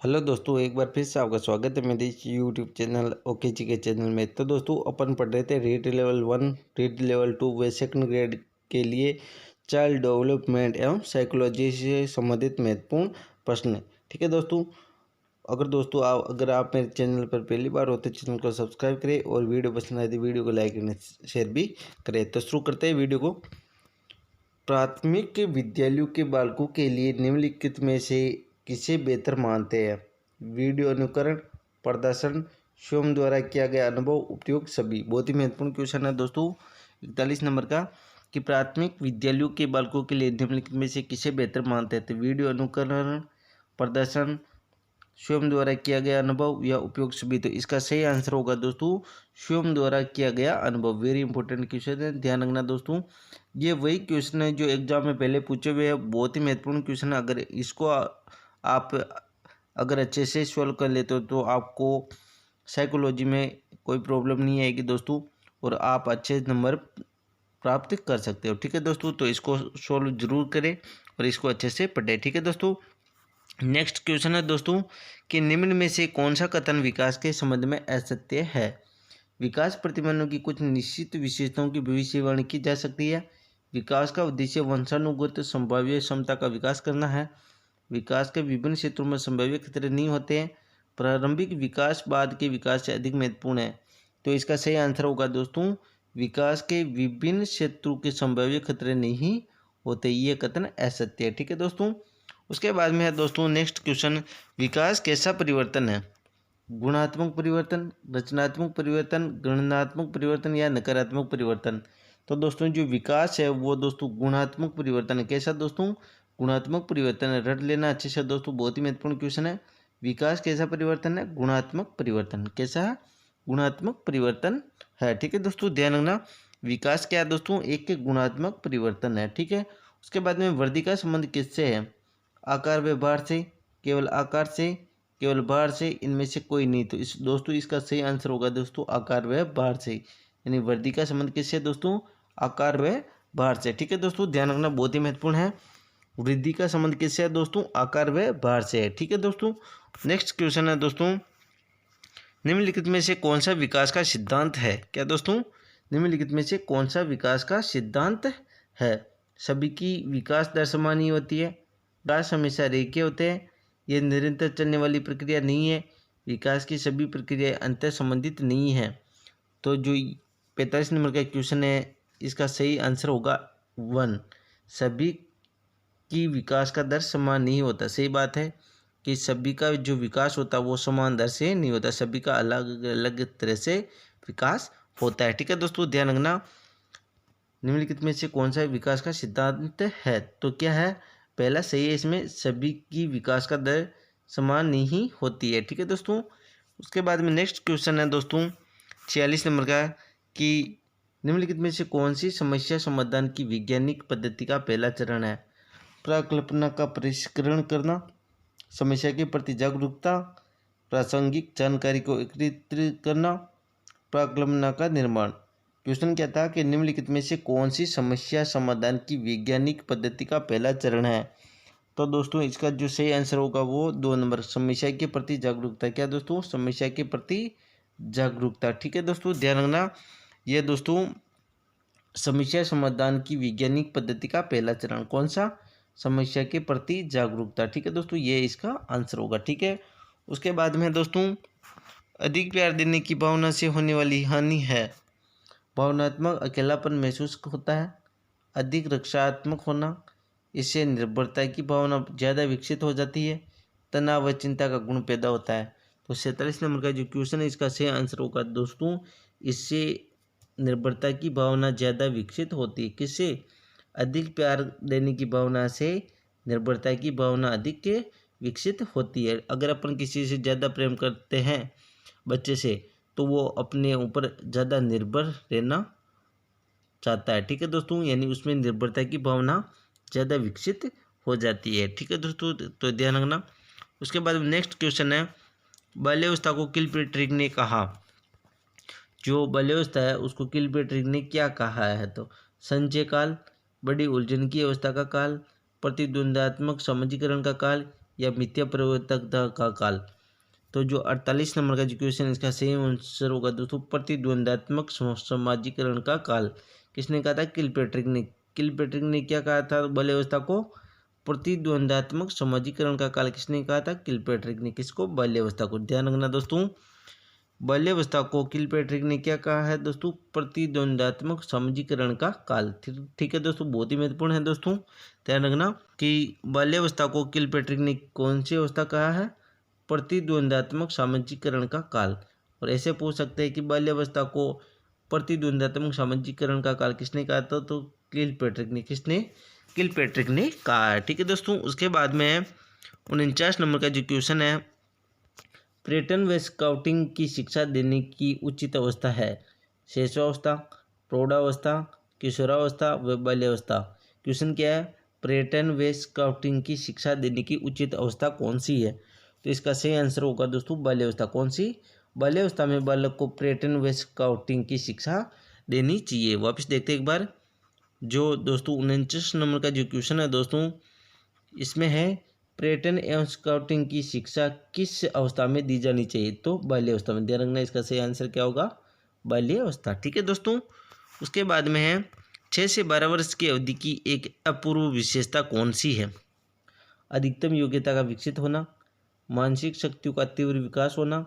Hello दोस्तों, एक बार फिर से आपका स्वागत है मेरे इस यूट्यूब चैनल ओके जी के चैनल में। तो दोस्तों अपन पढ़ रहे थे रीड लेवल 1, रीड लेवल 2 व सेकंड ग्रेड के लिए चाइल्ड डेवलपमेंट एवं साइकोलॉजी से संबंधित महत्वपूर्ण प्रश्न। ठीक है दोस्तों, अगर आप मेरे चैनल पर पहली बार हो तो चैनल को सब्सक्राइब करें और वीडियो पसंद आए तो वीडियो को लाइक एंड शेयर भी करें। तो शुरू करते हैं वीडियो को। प्राथमिक विद्यालयों के बालकों के लिए निम्नलिखित में से किसे बेहतर मानते हैं? वीडियो अनुकरण, प्रदर्शन, स्वयं द्वारा किया गया अनुभव, उपयोग सभी। बहुत ही महत्वपूर्ण क्वेश्चन है दोस्तों 41 नंबर का कि प्राथमिक विद्यालयों के बालकों के लिए निम्नलिखित में से किसे बेहतर मानते हैं? तो वीडियो अनुकरण, प्रदर्शन, स्वयं द्वारा किया गया अनुभव या उपयोग सभी। तो इसका सही आंसर होगा दोस्तों स्वयं द्वारा किया गया अनुभव। वेरी इंपॉर्टेंट क्वेश्चन है, ध्यान रखना दोस्तों। ये वही क्वेश्चन है जो एग्जाम में पहले पूछे हुए हैं, बहुत ही महत्वपूर्ण क्वेश्चन है। अगर इसको आप अगर अच्छे से सॉल्व कर लेते हो तो आपको साइकोलॉजी में कोई प्रॉब्लम नहीं आएगी दोस्तों, और आप अच्छे नंबर प्राप्त कर सकते हो। ठीक है दोस्तों, तो इसको सॉल्व जरूर करें और इसको अच्छे से पढ़ें। ठीक है दोस्तों, नेक्स्ट क्वेश्चन है दोस्तों कि निम्न में से कौन सा कथन विकास के संबंध में असत्य है? विकास प्रतिबंधों की कुछ निश्चित विशेषताओं की भविष्यवाणी की जा सकती है। विकास का उद्देश्य वंशानुगत संभाव्य क्षमता का विकास करना है। विकास के विभिन्न क्षेत्रों में संभाव्य खतरे नहीं होते हैं। प्रारंभिक विकास बाद के विकास से अधिक महत्वपूर्ण है। तो इसका सही आंसर होगा दोस्तों विकास के विभिन्न क्षेत्रों के संभाव्य खतरे नहीं होते, ये कथन असत्य है। ठीक है दोस्तों, उसके बाद में है दोस्तों नेक्स्ट क्वेश्चन, विकास कैसा परिवर्तन है? गुणात्मक परिवर्तन, रचनात्मक परिवर्तन, गणनात्मक परिवर्तन या नकारात्मक परिवर्तन? तो दोस्तों जो विकास है वो दोस्तों गुणात्मक परिवर्तन है। कैसा दोस्तों? गुणात्मक परिवर्तन है। रट लेना अच्छे से दोस्तों, बहुत ही महत्वपूर्ण क्वेश्चन है। विकास कैसा परिवर्तन है? गुणात्मक परिवर्तन। कैसा है? गुणात्मक परिवर्तन है। ठीक है दोस्तों, ध्यान रखना। विकास क्या है दोस्तों? एक गुणात्मक परिवर्तन है। ठीक है, उसके बाद में वृद्धि का संबंध किससे है? आकार व भार से, केवल आकार से, केवल भार से, इनमें से कोई नहीं। तो इस दोस्तों इसका सही आंसर होगा दोस्तों आकार व भार से, यानी वृद्धि का संबंध किससे दोस्तों? आकार व भार से। ठीक है दोस्तों, ध्यान रखना, बहुत ही महत्वपूर्ण है। वृद्धि का संबंध किससे है दोस्तों? आकार व भार से है। ठीक है दोस्तों, नेक्स्ट क्वेश्चन है दोस्तों, निम्नलिखित में से कौन सा विकास का सिद्धांत है? क्या दोस्तों? निम्नलिखित में से कौन सा विकास का सिद्धांत है? सभी की विकास दर समान ही होती है, विकास हमेशा रेखीय होते हैं, यह निरंतर चलने वाली प्रक्रिया नहीं है, विकास की सभी प्रक्रियाएं अंतर संबंधित नहीं है। तो जो 45 नंबर का क्वेश्चन है इसका सही आंसर होगा 1, सभी की विकास का दर समान नहीं होता। सही बात है कि सभी का जो विकास होता है वो समान दर से नहीं होता, सभी का अलग अलग तरह से विकास होता है। ठीक है दोस्तों, ध्यान रखना, निम्नलिखित में से कौन सा विकास का सिद्धांत है? तो क्या है? पहला सही है, इसमें सभी की विकास का दर समान नहीं होती है। ठीक है दोस्तों, उसके बाद में नेक्स्ट क्वेश्चन है दोस्तों 46 नंबर का कि निम्नलिखित में से कौन सी समस्या समाधान की वैज्ञानिक पद्धति का पहला चरण है? प्रकल्पना का परिष्करण करना, समस्या के प्रति जागरूकता, प्रासंगिक जानकारी को एकत्रित करना, प्रकल्पना का निर्माण। क्वेश्चन क्या था कि निम्नलिखित में से कौन सी समस्या समाधान की वैज्ञानिक पद्धति का पहला चरण है? तो दोस्तों इसका जो सही आंसर होगा वो 2 नंबर, समस्या के प्रति जागरूकता। क्या दोस्तों? समस्या के प्रति जागरूकता। ठीक है दोस्तों, ध्यान रखना, यह दोस्तों समस्या समाधान की वैज्ञानिक पद्धति का पहला चरण कौन सा? समस्या के प्रति जागरूकता। ठीक है दोस्तों, ये इसका आंसर होगा। ठीक है, उसके बाद में दोस्तों अधिक प्यार देने की भावना से होने वाली हानि है? भावनात्मक अकेलापन महसूस होता है, अधिक रक्षात्मक होना, इससे निर्भरता की भावना ज़्यादा विकसित हो जाती है, तनाव व चिंता का गुण पैदा होता है। तो 47 नंबर का जो क्वेश्चन है इसका सही आंसर होगा दोस्तों इससे निर्भरता की भावना ज़्यादा विकसित होती है। किससे? अधिक प्यार देने की भावना से निर्भरता की भावना अधिक विकसित होती है। अगर अपन किसी से ज़्यादा प्रेम करते हैं बच्चे से तो वो अपने ऊपर ज़्यादा निर्भर रहना चाहता है। ठीक है दोस्तों, यानी उसमें निर्भरता की भावना ज़्यादा विकसित हो जाती है। ठीक है दोस्तों, तो ध्यान रखना। उसके बाद नेक्स्ट क्वेश्चन है, बाल्यावस्था को किलपेट्रिक ने कहा, जो बाल्यावस्था है उसको किलपेट्रिक ने क्या कहा है? तो संचय काल, बड़ी उलझन की अवस्था का काल, प्रतिद्वंदात्मक समाजीकरण का काल या मिथ्या परिवर्तकता का काल। तो जो 48 नंबर का जो क्वेश्चन, इसका सही आंसर होगा दोस्तों प्रतिद्वंदात्मक समाजीकरण का काल। किसने कहा था? किलपेट्रिक ने। किलपेट्रिक ने क्या कहा था? बाल्यावस्था को प्रतिद्वंदात्मक समाजीकरण का काल किसने कहा था? किलपेट्रिक ने। किसको? बाल्यावस्था को। ध्यान रखना दोस्तों, बाल्यावस्था को किलपेट्रिक ने क्या कहा है दोस्तों? प्रतिद्वंदात्मक समाजीकरण का काल। ठीक है दोस्तों, बहुत ही महत्वपूर्ण है दोस्तों। ध्यान रखना कि बाल्यावस्था को किलपेट्रिक ने कौन सी अवस्था कहा है? प्रतिद्वंदात्मक सामाजिकरण का काल। और ऐसे पूछ सकते हैं कि बाल्यावस्था को प्रतिद्वंदात्मक सामाजिकरण का काल किसने कहा था? तो किलपेट्रिक ने। किसने? किलपेट्रिक ने कहा है। ठीक है दोस्तों, उसके बाद में 49 नंबर का जो क्वेश्चन है, पर्यटन व स्काउटिंग की शिक्षा देने की उचित अवस्था है शैशवावस्था, प्रौढ़ावस्था, किशोरावस्था व बाल्यावस्था। क्वेश्चन क्या है? पर्यटन व स्काउटिंग की शिक्षा देने की उचित अवस्था कौन सी है? तो इसका सही आंसर होगा दोस्तों बाल्यावस्था। कौन सी? बाल्यावस्था में बालक को पर्यटन व स्काउटिंग की शिक्षा देनी चाहिए। वापस देखते एक बार, जो दोस्तों 49 नंबर का जो क्वेश्चन है दोस्तों, इसमें है पर्यटन एवं स्काउटिंग की शिक्षा किस अवस्था में दी जानी चाहिए? तो बाल्यावस्था में। ध्यान रखना, इसका सही आंसर क्या होगा? बाल्यावस्था। ठीक है दोस्तों, उसके बाद में है 6 से 12 वर्ष की अवधि की एक अपूर्व विशेषता कौन सी है? अधिकतम योग्यता का विकसित होना, मानसिक शक्तियों का तीव्र विकास होना,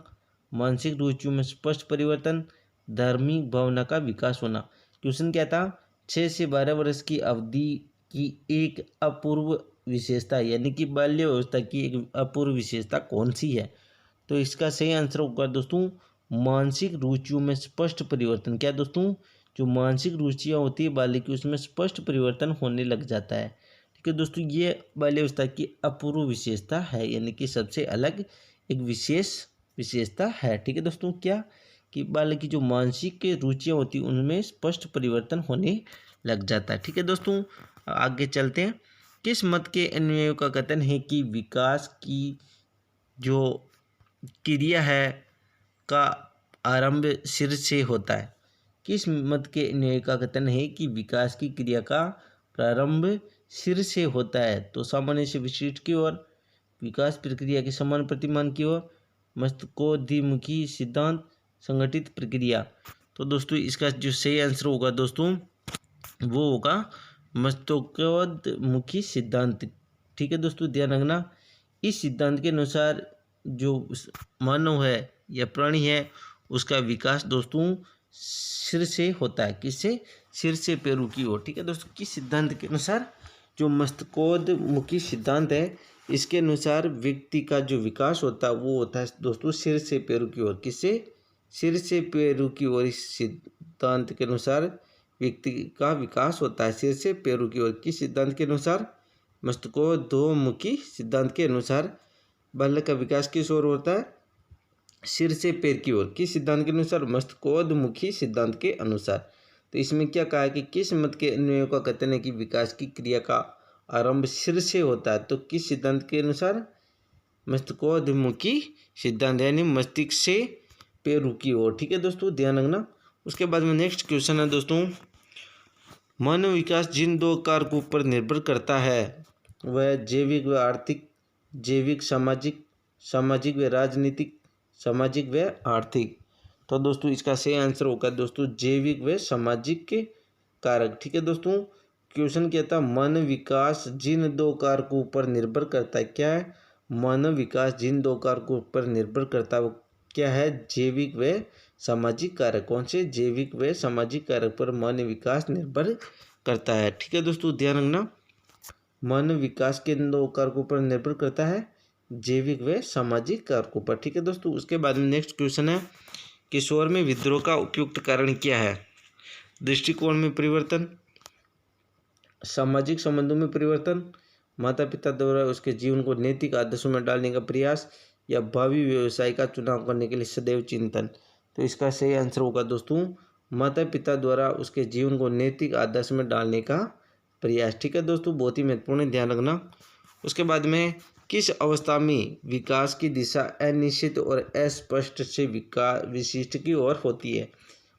मानसिक रुचियों में स्पष्ट परिवर्तन, धार्मिक भावना का विकास होना। क्वेश्चन क्या था? 6 से 12 वर्ष की अवधि की एक अपूर्व विशेषता, यानी कि बाल्यावस्था की एक अपूर्व विशेषता कौन सी है? तो इसका सही आंसर होगा दोस्तों मानसिक रुचियों में स्पष्ट परिवर्तन। क्या दोस्तों? जो मानसिक रुचियाँ होती है बालक की, उसमें स्पष्ट परिवर्तन होने लग जाता है। ठीक है दोस्तों, ये बाल्यावस्था की अपूर्व विशेषता है, यानी कि सबसे अलग एक विशेष विशेषता है। ठीक है दोस्तों, क्या कि बालक की जो मानसिक रुचियाँ होती हैं उनमें स्पष्ट परिवर्तन होने लग जाता है। ठीक है दोस्तों, आगे चलते हैं। किस मत के अन्यायियों का कथन है कि विकास की जो क्रिया है का आरंभ सिर से होता है? किस मत के अन्यायियों का कथन है कि विकास की क्रिया का प्रारंभ सिर से होता है? तो सामान्य से विशिष्ट की ओर, विकास प्रक्रिया के समान प्रतिमान की ओर, मस्तकोद्मुखी सिद्धांत, संगठित प्रक्रिया। तो दोस्तों इसका जो सही आंसर होगा दोस्तों वो होगा मस्तकोद्मुखी सिद्धांत। ठीक है दोस्तों, ध्यान रखना, इस सिद्धांत के अनुसार जो मानव है या प्राणी है उसका विकास दोस्तों सिर से होता है। किससे? सिर से पैरों की ओर। ठीक है दोस्तों, किस सिद्धांत के अनुसार? जो मस्तकोद्मुखी सिद्धांत है, इसके अनुसार व्यक्ति का जो विकास होता है वो होता है दोस्तों सिर से पैरों की ओर। किससे? सिर से पैरों की ओर। इस सिद्धांत के अनुसार व्यक्ति का विकास होता है सिर से पैरों की ओर। किस सिद्धांत के अनुसार? मस्तकोद्मुखी सिद्धांत के अनुसार बालक का विकास किस ओर होता है? सिर से पैर की ओर। किस सिद्धांत के अनुसार? मस्तकोद्मुखी सिद्धांत के अनुसार। तो इसमें क्या कहा है कि किस मत के अन्यायियों का कथन है कि विकास की क्रिया का आरंभ सिर से होता है? तो किस सिद्धांत के अनुसार? मस्तकोद्मुखी सिद्धांत, यानी मस्तिष्क से पैरों की ओर। ठीक है दोस्तों, ध्यान रखना। उसके बाद में नेक्स्ट क्वेश्चन है दोस्तों, मानव विकास जिन दो कारकों पर निर्भर करता है वह जैविक व आर्थिक, जैविक सामाजिक, सामाजिक व राजनीतिक, सामाजिक व आर्थिक। तो दोस्तों इसका सही आंसर होगा दोस्तों जैविक व सामाजिक के कारक। ठीक है दोस्तों, क्वेश्चन क्या था? मानव विकास जिन दो कारकों पर निर्भर करता है। क्या है? मानव विकास जिन दो कारकों पर निर्भर करता है वो क्या है? जैविक व सामाजिक कारक। कौन से? जैविक व सामाजिक कारक पर मानव विकास निर्भर करता है। ठीक है दोस्तों, ध्यान रखना, मानव विकास के दो कारकों पर निर्भर करता है, जैविक व सामाजिक कारकों पर। ठीक है दोस्तों, उसके बाद में नेक्स्ट क्वेश्चन है, किशोर में विद्रोह का उपयुक्त कारण क्या है? दृष्टिकोण में परिवर्तन, सामाजिक संबंधों में परिवर्तन, माता पिता द्वारा उसके जीवन को नैतिक आदर्शों में डालने का प्रयास, या भावी व्यवसाय का चुनाव करने के लिए सदैव चिंतन। तो इसका सही आंसर होगा दोस्तों माता पिता द्वारा उसके जीवन को नैतिक आदर्श में डालने का प्रयास। ठीक है दोस्तों, बहुत ही महत्वपूर्ण है, ध्यान रखना। उसके बाद में किस अवस्था में विकास की दिशा अनिश्चित और अस्पष्ट से विकास विशिष्ट की ओर होती है?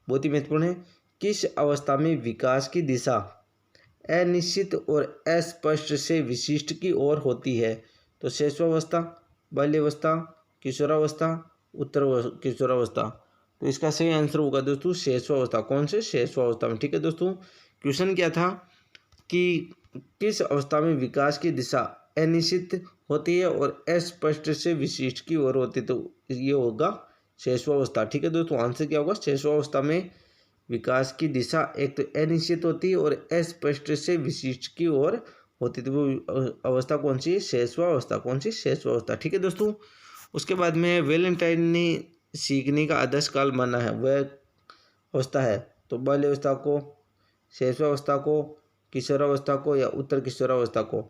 बहुत ही महत्वपूर्ण है, किस अवस्था में विकास की दिशा अनिश्चित और अस्पष्ट से विशिष्ट की ओर होती है? तो शैशवावस्था, बाल्यावस्था, किशोरावस्था, उत्तर किशोरावस्था। तो इसका सही आंसर होगा दोस्तों शैशवावस्था। कौन से? शैशवावस्था में। ठीक है दोस्तों, क्वेश्चन क्या था कि किस अवस्था में विकास की दिशा अनिश्चित होती है और अस्पष्ट से विशिष्ट की ओर होती है? तो ये होगा शैशवावस्था। ठीक है दोस्तों, आंसर क्या होगा? शैशवावस्था में विकास की दिशा एक तो अनिश्चित होती है और अस्पष्ट से विशिष्ट की ओर होती है। तो वो अवस्था कौन सी है? शैशवावस्था। कौन सी? शैशवावस्था। ठीक है दोस्तों, उसके बाद में वैलेंटाइन ने सीखने का आदर्श काल माना है, वह अवस्था है तो बाल्यावस्था को, शैशवावस्था को, किशोरावस्था को या उत्तर किशोरावस्था को?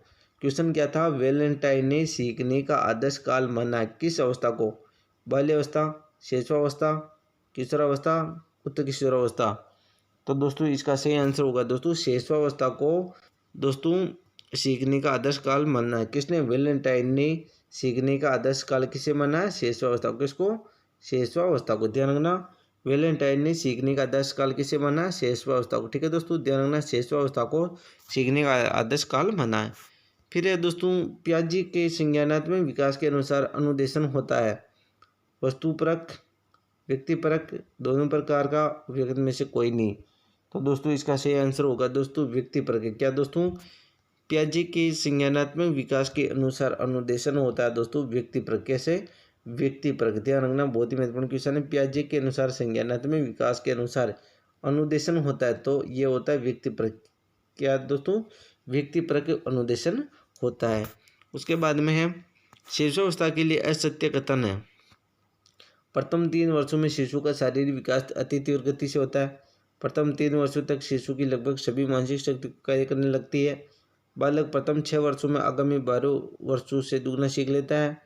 क्वेश्चन क्या था? वैलेंटाइन ने सीखने का आदर्श काल माना है किस अवस्था को? बाल्यावस्था, शैशवावस्था, किशोरावस्था, उत्तर किशोरावस्था? तो दोस्तों इसका सही आंसर होगा दोस्तों शैशवावस्था को दोस्तों सीखने का आदर्श काल मानना है। किसने? वैलेंटाइन ने सीखने का आदर्श काल किसे माना है? शैशवावस्था। किसको? शैशवावस्था को। ध्यान रखना, वैलेंटाइन ने सीखने का आदर्श काल किसे माना है? शैशवावस्था को। ठीक है दोस्तों, ध्यान रखना, शैशवावस्था को सीखने का आदर्श काल माना है। फिर है दोस्तों, पियाजे के संज्ञानात्मक विकास के अनुसार अनुदेशन होता है वस्तुपरक, व्यक्तिपरक, दोनों प्रकार का, व्यक्ति में से कोई नहीं? तो दोस्तों इसका सही आंसर होगा दोस्तों व्यक्तिपरक। क्या दोस्तों? पियाजे के संज्ञानात्मक विकास के अनुसार अनुदेशन होता है दोस्तों व्यक्तिपरक। कैसे? व्यक्तिपरक। ध्यान रखना, बहुत ही महत्वपूर्ण क्वेश्चन है। पियाजे के अनुसार संज्ञानात्मक विकास के अनुसार अनुदेशन होता है तो ये होता है व्यक्तिपरक। क्या दोस्तों? व्यक्तिपरक अनुदेशन होता है। उसके बाद में है शैशवावस्था के लिए असत्य कथन है। प्रथम 3 वर्षों में शिशु का शारीरिक विकास अति तीव्र गति से होता है। प्रथम 3 वर्षों तक शिशु की लगभग सभी मानसिक शक्ति कार्य करने लगती है। बालक प्रथम 6 वर्षों में आगामी 12 वर्षों से दुगना सीख लेता है।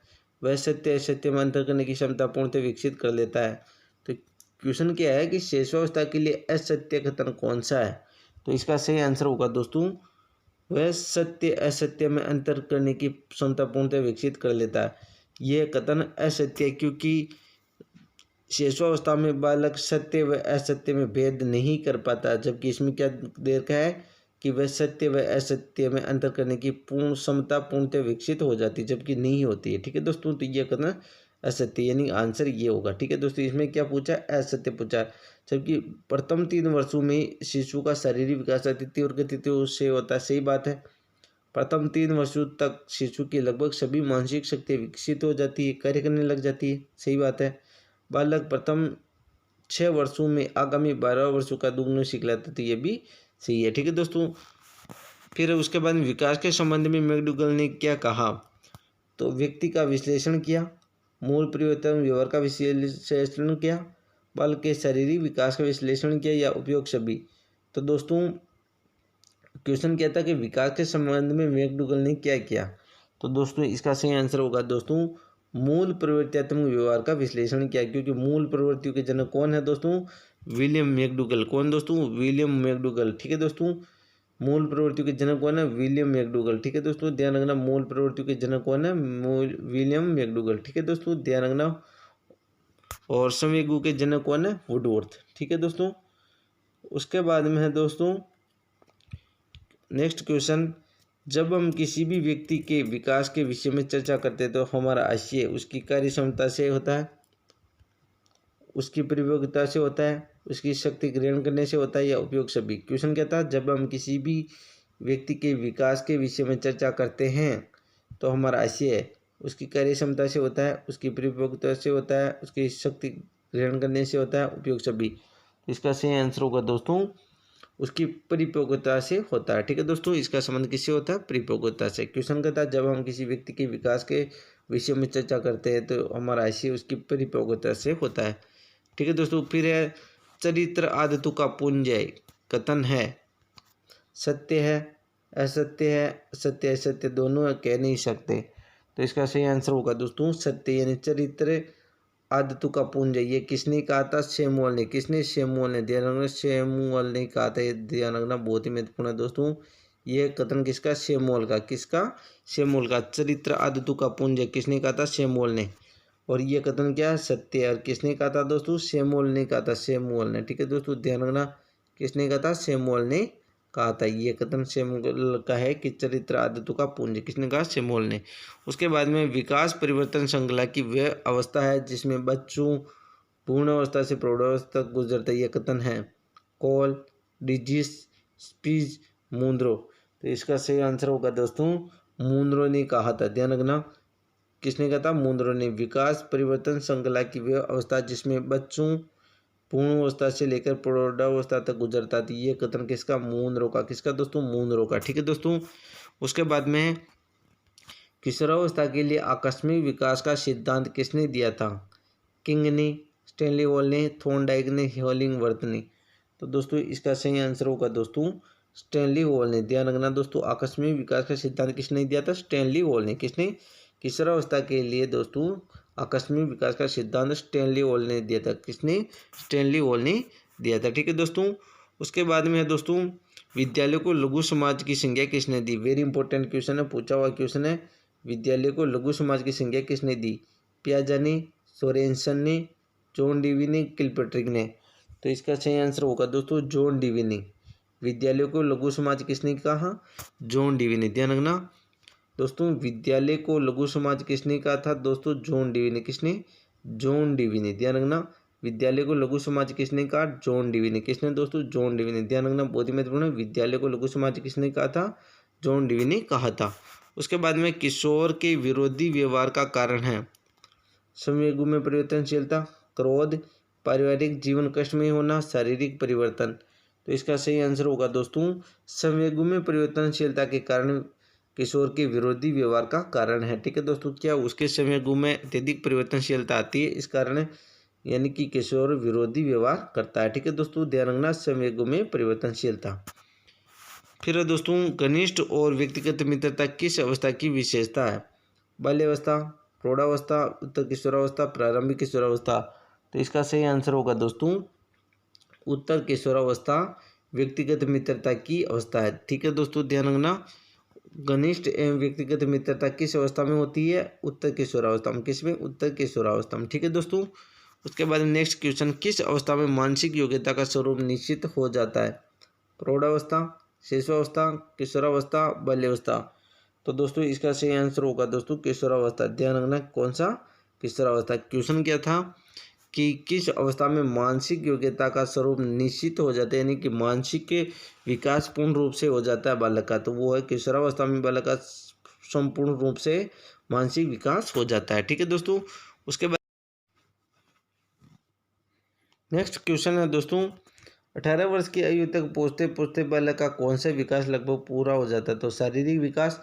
वह सत्य असत्य में अंतर करने की क्षमता पूर्णतः विकसित कर लेता है। तो क्वेश्चन क्या है कि शैशवावस्था के लिए असत्य कथन कौन सा है? तो इसका सही आंसर होगा दोस्तों वह सत्य असत्य में अंतर करने की क्षमता पूर्णतः विकसित कर लेता है। यह कथन असत्य है क्योंकि शैशवावस्था में बालक सत्य व असत्य में भेद नहीं कर पाता, जबकि इसमें क्या दे रखा है कि वह सत्य व असत्य में अंतर करने की पूर्ण क्षमता पूर्णतः विकसित हो जाती है, जबकि नहीं होती है। ठीक है दोस्तों, तो यह कथन असत्य, यानी आंसर ये होगा। ठीक है दोस्तों, इसमें क्या पूछा? असत्य पूछा। जबकि प्रथम 3 वर्षों में शिशु का शारीरिक विकास अति तीव्र गति से होता है, सही बात है। प्रथम 3 वर्षों तक शिशु की लगभग सभी मानसिक शक्ति विकसित हो जाती है, कार्य करने लग जाती है, सही बात है। बालक प्रथम 6 वर्षों में आगामी 12 वर्षों का दुगना सीख लेता है, तो ये भी सही है। ठीक है दोस्तों, फिर उसके बाद विकास के संबंध में मैकडूगल ने क्या कहा? तो व्यक्ति का विश्लेषण किया, मूल परिवर्तन व्यवहार का विश्लेषण किया, बालक के शारीरिक विकास का विश्लेषण किया या उपयोग सभी? तो दोस्तों क्वेश्चन क्या था कि विकास के संबंध में मैकडूगल ने क्या किया? तो दोस्तों इसका सही आंसर होगा दोस्तों मूल प्रवृत्त्यात्मक व्यवहार का विश्लेषण किया, क्योंकि मूल प्रवृत्तियों के जनक कौन है दोस्तों? William McDougall. कौन दोस्तों? William McDougall. ठीक है दोस्तों, मूल प्रवृत्तियों के जनक कौन है? William McDougall. ठीक है दोस्तों, ध्यान रखना, मूल प्रवृत्तियों के जनक कौन है? William McDougall. ठीक है दोस्तों, ध्यान रखना। और संवेगों के जनक कौन है? वुडवर्थ। ठीक है दोस्तों, उसके बाद में है दोस्तों नेक्स्ट क्वेश्चन, जब हम किसी भी व्यक्ति के विकास के विषय में चर्चा करते हैं तो हमारा आशय उसकी कार्य क्षमता से होता है, उसकी परिपक्वता से होता है, उसकी शक्ति ग्रहण करने से होता है या उपयोग सभी? क्वेश्चन क्या था? जब हम किसी भी व्यक्ति के विकास के विषय में चर्चा करते हैं तो हमारा आशय उसकी कार्य क्षमता से होता है, उसकी परिपक्वता से होता है, उसकी शक्ति ग्रहण करने से होता है, उपयोग सभी? इसका सही आंसर होगा दोस्तों उसकी परिपक्वता से होता है। ठीक है दोस्तों, इसका संबंध किससे होता है? परिपक्वता से। क्वेश्चन कहता है जब हम किसी व्यक्ति के विकास के विषय में चर्चा करते हैं तो हमारा आशय उसकी परिपक्वता से होता है। ठीक है दोस्तों, फिर है चरित्र आदतों का पुंजय कथन है, सत्य है, असत्य है, सत्य असत्य दोनों कह नहीं सकते। तो इसका सही आंसर होगा दोस्तों सत्य, यानी चरित्र आदतों का पुंज। ये किसने कहा था? सैमुअल ने। किसने? सैमुअल ने। ध्यान रखना, सैमुअल ने कहा था, ये ध्यान रखना, बहुत ही महत्वपूर्ण है दोस्तों। ये कथन किसका? सैमुअल का। किसका? सैमुअल का। चरित्र आदतों का पुंज किसने कहा था? सैमुअल ने। और ये कथन क्या है? सत्य है। और किसने कहा था दोस्तों? सैमुअल ने कहा था, सैमुअल ने। ठीक है दोस्तों, ध्यान रखना, किसने कहा था? सैमुअल ने कहा था। ये कथन सैमुअल का है कि चरित्र आदतों का पुंज, किसने कहा? सैमुअल ने। उसके बाद में विकास परिवर्तन श्रृंखला की वह अवस्था है जिसमें बच्चों पूर्ण अवस्था से प्रौढ़ावस्था तक गुजरता है। यह कथन है कॉल, डिजिस, स्पीच, मुंद्रो। तो इसका सही आंसर होगा दोस्तों मुंद्रो ने कहा था। ध्यान रखना, किसने कहा था? मुंद्रो ने। विकास परिवर्तन श्रृंखला की वह अवस्था जिसमें बच्चों पूर्ण अवस्था से लेकर प्रौढ़ावस्था तक गुजरता थी। ये कथन किसका? मुंद्रो का। किसका दोस्तों? मुंद्रो का। ठीक है दोस्तों। उसके बाद में किशोरावस्था के लिए आकस्मिक विकास का सिद्धांत किसने दिया था? किंग ने, स्टैनली हॉल ने, थॉर्नडाइक ने, होलिंगवर्थ ने। तो दोस्तों इसका सही आंसर होगा दोस्तों स्टैनली हॉल ने। ध्यान रखना दोस्तों, आकस्मिक विकास का सिद्धांत किसने दिया था? स्टैनली हॉल ने। किसने? किशोरावस्था के लिए दोस्तों आकस्मिक विकास का सिद्धांत स्टैनली हॉल ने दिया था। किसने? स्टैनली हॉल ने दिया था। ठीक है दोस्तों। उसके बाद में है दोस्तों विद्यालय को लघु समाज की संज्ञा किसने दी? वेरी इंपॉर्टेंट क्वेश्चन है, पूछा हुआ क्वेश्चन है। विद्यालय को लघु समाज की संज्ञा किसने दी? पियाजे ने, सोरेनसन ने, जॉन डीवी ने, किलपैट्रिक ने। तो इसका सही आंसर होगा दोस्तों जॉन डीवी ने। विद्यालय को लघु समाज किसने कहा? जॉन डीवी ने। ध्यान रखना दोस्तों, विद्यालय को लघु समाज किसने कहा था? दोस्तों जॉन डीवी ने। किसने? जॉन डीवी ने। ध्यान रखना, विद्यालय को लघु समाज किसने कहा? जॉन डीवी ने। किसने दोस्तों? जॉन डीवी ने। ध्यान रखना, बहुत ही महत्वपूर्ण है। विद्यालय को लघु समाज किसने कहा था? जॉन डीवी ने कहा था। उसके बाद में किशोर के विरोधी व्यवहार का कारण है संवेगों में परिवर्तनशीलता, क्रोध, पारिवारिक जीवन कष्टमय होना, शारीरिक परिवर्तन। तो इसका सही आंसर होगा दोस्तों संवेगों में परिवर्तनशीलता के कारण किशोर के विरोधी व्यवहार का कारण है। ठीक है दोस्तों, क्या उसके संवेगों में अत्यधिक परिवर्तनशीलता आती है, इस कारण यानी कि किशोर विरोधी व्यवहार करता है। ठीक है दोस्तों, ध्यान रखना संवेगों में परिवर्तनशीलता। फिर है दोस्तों घनिष्ठ और व्यक्तिगत मित्रता किस अवस्था की विशेषता है? बाल्यावस्था, प्रौढ़ावस्था, उत्तर किशोरावस्था, प्रारंभिक किशोरावस्था। तो इसका सही आंसर होगा दोस्तों उत्तर किशोरावस्था व्यक्तिगत मित्रता की अवस्था है। ठीक है दोस्तों, ध्यान रखना, घनिष्ठ एवं व्यक्तिगत मित्रता किस अवस्था में होती है? उत्तर किशोरावस्था में। किस में? उत्तर किशोरावस्था में। ठीक है दोस्तों। उसके बाद नेक्स्ट क्वेश्चन, किस अवस्था में मानसिक योग्यता का स्वरूप निश्चित हो जाता है? प्रौढ़ावस्था, शिशुअवस्था, किशोरावस्था, बाल्यावस्था। तो दोस्तों इसका सही आंसर होगा दोस्तों किशोरावस्था। ध्यान रखना, कौन सा? किशोरावस्था। क्वेश्चन क्या था कि किस अवस्था में मानसिक योग्यता का स्वरूप निश्चित हो जाता है, यानी कि मानसिक के विकास पूर्ण रूप से हो जाता है बालक का, तो वो है किशोरावस्था में बालक का संपूर्ण रूप से मानसिक विकास हो जाता है। ठीक है दोस्तों। उसके बाद नेक्स्ट क्वेश्चन है दोस्तों 18 वर्ष की आयु तक पहुँचते पहुँचते बालक का कौन सा विकास लगभग पूरा हो जाता है? तो शारीरिक विकास,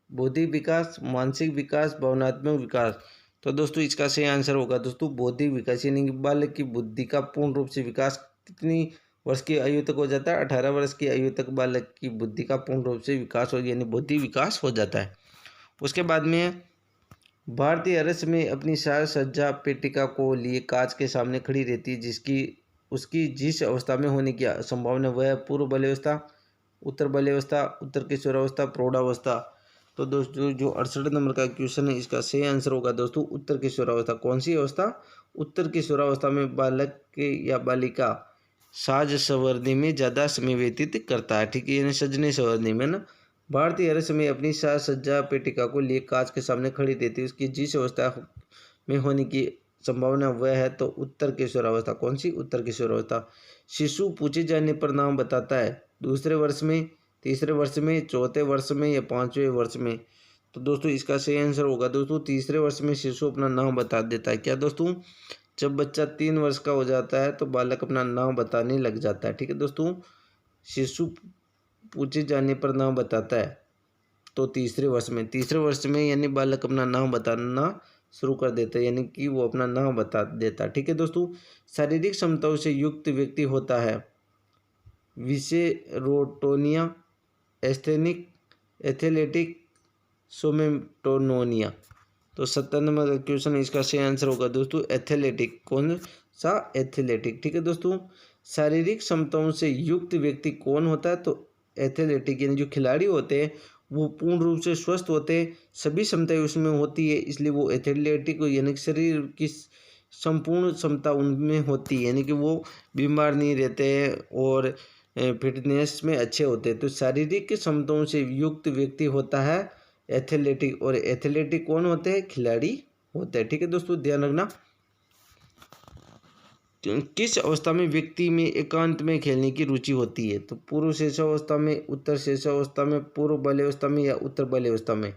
बौद्धिक विकास, मानसिक विकास, भावनात्मक विकास। तो दोस्तों इसका सही आंसर होगा दोस्तों बौद्धिक विकास, यानी कि बालक की बुद्धि का पूर्ण रूप से विकास कितनी वर्ष की आयु तक हो जाता है? 18 वर्ष की आयु तक बालक की बुद्धि का पूर्ण रूप से विकास हो, यानी बौद्धिक विकास हो जाता है। उसके बाद में भारतीय अरस में अपनी साज सज्जा पेटिका को लिए कांच के सामने खड़ी रहती है, उसकी जिस अवस्था में होने की संभावना वह है पूर्व बाल्यावस्था, उत्तर बाल्यावस्था, उत्तर किशोरावस्था, प्रौढ़ावस्था। तो दोस्तों जो 68 नंबर का क्वेश्चन है इसका सही आंसर होगा दोस्तों उत्तर किशोरावस्था। कौन सी अवस्था? उत्तर किशोरावस्था में बालक के या बालिका साज संवरने में ज़्यादा समय व्यतीत करता है। ठीक है, यानी सजने संवरने में ना। भारतीय हर समय अपनी साज सज्जा पेटिका को लिए कांच के सामने खड़ी रहती है, उसकी जिस अवस्था में होने की संभावना वह है तो उत्तर किशोरावस्था। कौन सी? उत्तर किशोरावस्था। शिशु पूछे जाने पर नाम बताता है दूसरे वर्ष में, तीसरे वर्ष में, चौथे वर्ष में या पांचवें वर्ष में? तो दोस्तों इसका सही आंसर होगा दोस्तों तीसरे वर्ष में शिशु अपना नाम बता देता है। क्या दोस्तों? जब बच्चा 3 वर्ष का हो जाता है तो बालक अपना नाम बताने लग जाता है। ठीक है दोस्तों, शिशु पूछे जाने पर नाम बताता है तो तीसरे वर्ष में यानी बालक अपना नाम बताना शुरू कर देता है, यानी कि वो अपना नाम बता देता है। ठीक है दोस्तों। शारीरिक क्षमताओं से युक्त व्यक्ति होता है विसेरोटोनिया, एस्थेनिक, एथलेटिक, सोमेटोनोनिया। तो 70 नंबर का क्वेश्चन इसका सही आंसर होगा दोस्तों एथलेटिक। कौन सा? एथलेटिक। ठीक है दोस्तों, शारीरिक क्षमताओं से युक्त व्यक्ति कौन होता है? तो एथलेटिक, यानी जो खिलाड़ी होते हैं वो पूर्ण रूप से स्वस्थ होते हैं, सभी क्षमताएं उसमें होती है, इसलिए वो एथलेटिक यानी शरीर की संपूर्ण क्षमता उनमें होती है, यानी कि वो बीमार नहीं रहते हैं और फिटनेस में अच्छे होते हैं। तो शारीरिक क्षमताओं से युक्त व्यक्ति होता है एथलेटिक, और एथलेटिक कौन होते हैं? खिलाड़ी होते हैं। ठीक है दोस्तों, ध्यान रखना। किस अवस्था में व्यक्ति में एकांत में खेलने की रुचि होती है? तो पूर्व शेषावस्था में, उत्तर शेषावस्था में, पूर्व बाल्यावस्था में या उत्तर बाल्यावस्था में?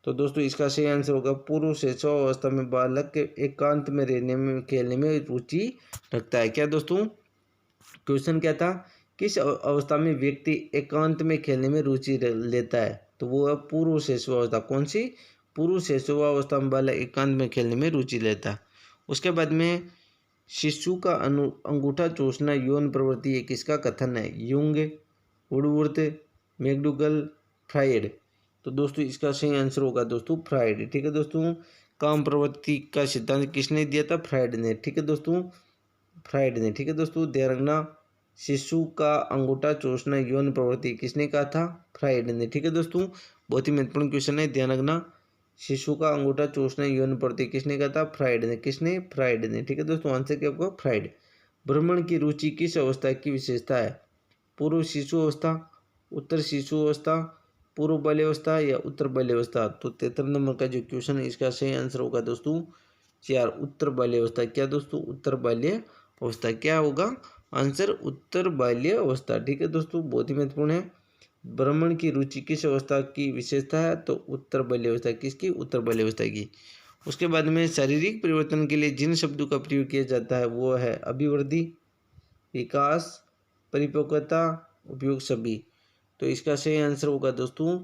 तो दोस्तों इसका सही आंसर होगा पूर्व शेषावस्था में बालक के एकांत में रहने में, खेलने में रुचि रखता है। क्या दोस्तों क्वेश्चन क्या था? किस अवस्था में व्यक्ति एकांत में खेलने में रुचि लेता है? तो वो है पूर्व शेषावस्था। कौन सी? पूर्व शेषावस्था में बालक एकांत में खेलने में रुचि लेता है। उसके बाद में शिशु का अंगूठा चूसना यौन प्रवृत्ति है, किसका कथन है? Jung, Woodworth, McDougall, Freud. तो दोस्तों इसका सही आंसर होगा दोस्तों फ्राइड। ठीक है दोस्तों, काम प्रवृत्ति का सिद्धांत किसने दिया था? फ्राइड ने। ठीक है दोस्तों, फ्राइड ने। ठीक है दोस्तों, ध्यान रखना। शिशु का अंगूठा चूसना यौन प्रवृत्ति किसने कहा था? फ्राइड ने। ठीक है दोस्तों, बहुत ही महत्वपूर्ण क्वेश्चन है, ध्यान रखना। शिशु का अंगूठा चूसना यौन प्रवृत्ति किसने कहा था? फ्राइड ने। किसने? फ्राइड ने। ठीक है दोस्तों, आंसर क्या होगा? फ्राइड। भ्रमण की रुचि किस अवस्था की विशेषता है? पूर्व शिशु अवस्था, उत्तर शिशु अवस्था, पूर्व बाल्यावस्था या उत्तर बाल्यावस्था? तो 73 नंबर का जो क्वेश्चन है इसका सही आंसर होगा दोस्तों 4, उत्तर बाल्यावस्था। क्या दोस्तों? उत्तर बाल्यावस्था। क्या होगा आंसर? उत्तर बाल्यावस्था। ठीक है दोस्तों, बहुत ही महत्वपूर्ण है। भ्रमण की रुचि किस अवस्था की विशेषता है? तो उत्तर बाल्यावस्था। किसकी? उत्तर बाल्यावस्था की। उसके बाद में शारीरिक परिवर्तन के लिए जिन शब्दों का प्रयोग किया जाता है वो है अभिवृद्धि, विकास, परिपक्वता, उपयोग, सभी। तो इसका सही आंसर होगा दोस्तों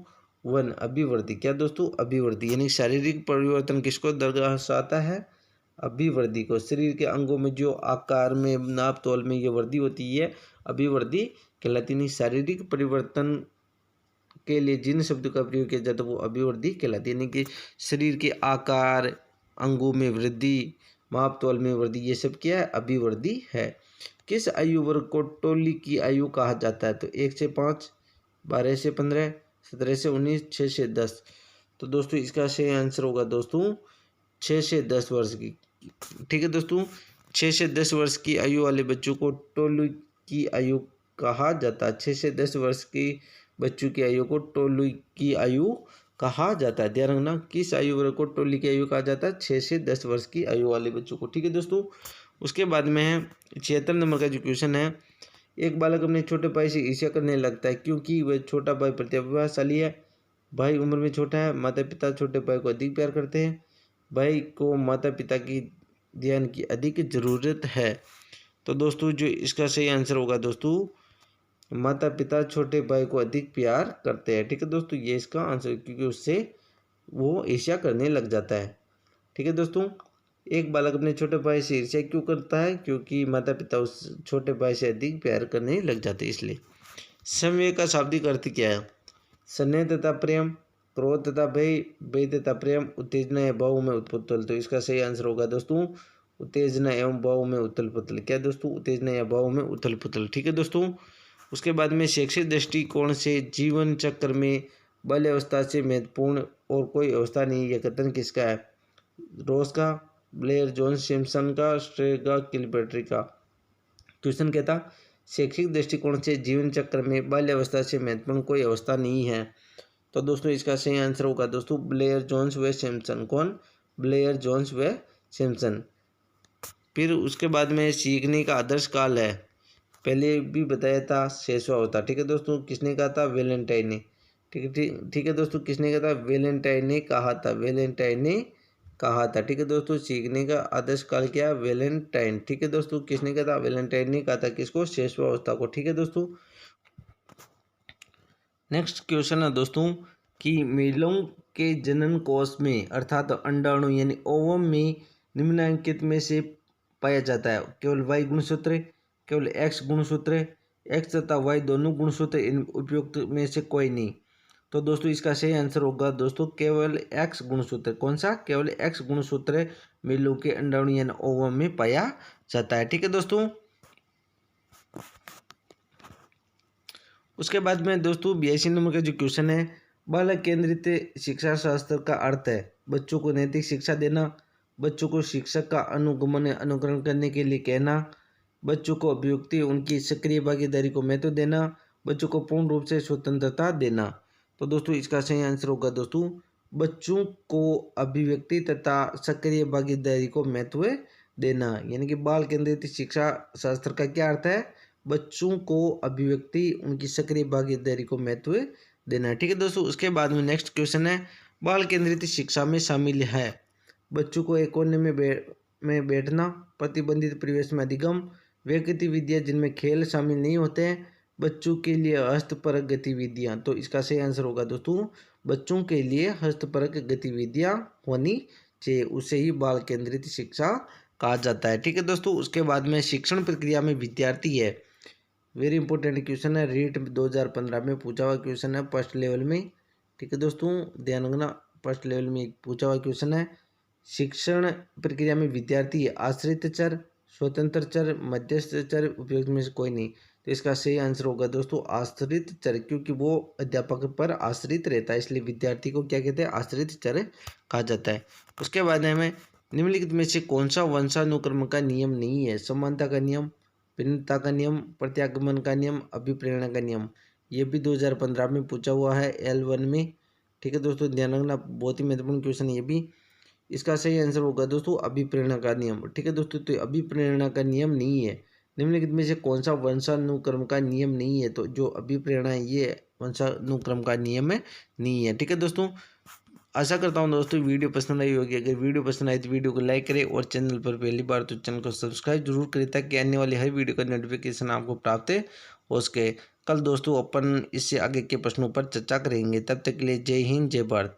1, अभिवृद्धि। क्या दोस्तों? अभिवृद्धि। यानी शारीरिक परिवर्तन किसको दर्शाता है? अभिवृद्धि को। शरीर के अंगों में जो आकार में, नाप तोल में ये वृद्धि होती है अभिवृद्धि कहलाती है। शारीरिक परिवर्तन के लिए जिन शब्दों का प्रयोग किया जाता है वो अभिवृद्धि कहलाती है। यानी कि शरीर के आकार, अंगों में वृद्धि, माप तोल में वृद्धि, ये सब क्या है? अभिवृद्धि है। किस आयु वर्ग को टोली की आयु कहा जाता है? तो 1 से 5, 12 से 15, 17 से 19, 6 से 10। तो दोस्तों इसका सही आंसर होगा दोस्तों 6 से 10 वर्ष की। ठीक है दोस्तों, 6 से 10 वर्ष की आयु वाले बच्चों को टोली की आयु कहा जाता है। 6 से 10 वर्ष की बच्चों की आयु को टोली की आयु कहा जाता है। ध्यान रखना, किस आयु वर्ग को टोली की आयु कहा जाता है? 6 से 10 वर्ष की आयु वाले बच्चों को। ठीक है दोस्तों, उसके बाद में है 76 नंबर का जो क्वेश्चन है, एक बालक अपने छोटे भाई से ईर्ष्या करने लगता है क्योंकि वह छोटा भाई प्रतिभाशाली है, भाई उम्र में छोटा है, माता पिता छोटे भाई को अधिक प्यार करते हैं, भाई को माता पिता की ध्यान की अधिक ज़रूरत है। तो दोस्तों जो इसका सही आंसर होगा दोस्तों माता पिता छोटे भाई को अधिक प्यार करते हैं। ठीक है दोस्तों, ये इसका आंसर, क्योंकि उससे वो ईर्ष्या करने लग जाता है। ठीक है दोस्तों, एक बालक अपने छोटे भाई से ईर्ष्या क्यों करता है? क्योंकि माता पिता उस छोटे भाई से अधिक प्यार करने लग जाते हैं, इसलिए। समवेग का शाब्दिक अर्थ क्या है? स्नेह तथा प्रेम, क्रोध तथा भय, भय तथा प्रेम, उत्तेजना या भाव में उथल पुथल। तो इसका सही आंसर होगा दोस्तों उत्तेजना एवं भाव में उथल पुथल। क्या दोस्तों? उत्तेजना या भाव में उथल पुथल। ठीक है दोस्तों, उसके बाद में शैक्षिक दृष्टिकोण से जीवन चक्र में बाल्यावस्था से महत्वपूर्ण और कोई अवस्था नहीं, यह कथन किसका है? रोज का, ब्लेयर जोन्स सिम्पसन का, स्ट्रेगा, किलपेट्री का। क्वेश्चन क्या था? शैक्षिक दृष्टिकोण से जीवन चक्र में बाल्यावस्था से महत्वपूर्ण कोई अवस्था नहीं है। तो दोस्तों इसका सही आंसर होगा दोस्तों ब्लेयर जोन्स व सिम्पसन। कौन? ब्लेयर जोन्स व सिम्पसन। फिर उसके बाद में सीखने का आदर्श काल है, पहले भी बताया था, शैशवावस्था। ठीक है दोस्तों, किसने कहा था? वैलेंटाइन ने। ठीक है दोस्तों, किसने कहा था? वैलेंटाइन ने कहा था, वैलेंटाइन ने कहा था। ठीक है दोस्तों, सीखने का आदर्श काल क्या? वैलेंटाइन। ठीक है दोस्तों, किसने कहा था? वैलेंटाइन ने कहा था। किसको? शैशवावस्था को। ठीक है दोस्तों, नेक्स्ट क्वेश्चन है दोस्तों कि मेलों के जनन कोष में अर्थात अंडाणु यानी ओवम में निम्नलिखित में से पाया जाता है? केवल वाई गुणसूत्र, केवल एक्स गुणसूत्र, एक्स तथा वाई दोनों गुणसूत्र, इन उपयुक्त में से कोई नहीं। तो दोस्तों इसका सही आंसर होगा दोस्तों केवल एक्स गुणसूत्र। कौन सा? केवल एक्स गुणसूत्र मेलों के अंडाणु यानी ओवम में पाया जाता है। ठीक है दोस्तों, उसके बाद में दोस्तों 82 नंबर का जो क्वेश्चन है, बालक केंद्रित शिक्षा शास्त्र का अर्थ है बच्चों को नैतिक शिक्षा देना, बच्चों को शिक्षक का अनुगमन अनुकरण करने के लिए कहना, बच्चों को अभिव्यक्ति उनकी सक्रिय भागीदारी को महत्व देना, बच्चों को पूर्ण रूप से स्वतंत्रता देना। तो दोस्तों इसका सही आंसर होगा दोस्तों बच्चों को अभिव्यक्ति तथा सक्रिय भागीदारी को महत्व देना। यानी कि बाल केंद्रित शिक्षा शास्त्र का क्या अर्थ है? बच्चों को अभिव्यक्ति उनकी सक्रिय भागीदारी को महत्व देना। ठीक है दोस्तों, उसके बाद में नेक्स्ट क्वेश्चन है बाल केंद्रित शिक्षा में शामिल है बच्चों को एक कोने में बैठना, प्रतिबंधित परिवेश में अधिगम, वे गतिविधियाँ जिनमें खेल शामिल नहीं होते हैं, बच्चों के लिए हस्तपरक गतिविधियाँ। तो इसका सही आंसर होगा दोस्तों बच्चों के लिए हस्तपरक गतिविधियाँ होनी चाहिए, उसे ही बाल केंद्रित शिक्षा कहा जाता है। ठीक है दोस्तों, उसके बाद में शिक्षण प्रक्रिया में विद्यार्थी है, वेरी इंपॉर्टेंट क्वेश्चन है, रीट 2015 में पूछा हुआ क्वेश्चन है फर्स्ट लेवल में। ठीक है दोस्तों, ध्यान रखना, फर्स्ट लेवल में पूछा हुआ क्वेश्चन है। शिक्षण प्रक्रिया में विद्यार्थी आश्रित चर, स्वतंत्र चर, मध्यस्थ चर, उपयुक्त में से कोई नहीं। तो इसका सही आंसर होगा दोस्तों आश्रित चर, क्योंकि वो अध्यापक पर आश्रित रहता है, इसलिए विद्यार्थी को क्या कहते हैं? आश्रित चर कहा जाता है। उसके बाद हमें निम्नलिखित में से कौन सा वंशानुक्रम का नियम नहीं है? समानता का नियम, भिन्नता का नियम, प्रत्यागमन का नियम, अभिप्रेरणा का नियम। ये भी 2015 में पूछा हुआ है L1 में। ठीक है दोस्तों, ध्यान रखना, बहुत ही महत्वपूर्ण क्वेश्चन है ये भी। इसका सही आंसर होगा दोस्तों अभिप्रेरणा का नियम। ठीक है दोस्तों, तो अभिप्रेरणा का नियम नहीं है। निम्नलिखित में से कौन सा वंशानुक्रम का नियम नहीं है? तो जो अभिप्रेरणा है ये वंशानुक्रम का नियम है नहीं है। ठीक है दोस्तों, आशा करता हूँ दोस्तों वीडियो पसंद आई होगी। अगर वीडियो पसंद आई तो वीडियो को लाइक करें और चैनल पर पहली बार तो चैनल को सब्सक्राइब जरूर करें, ताकि आने वाली हर वीडियो का नोटिफिकेशन आपको प्राप्त हो सके। कल दोस्तों अपन इससे आगे के प्रश्नों पर चर्चा करेंगे। तब तक के लिए जय हिंद, जय भारत।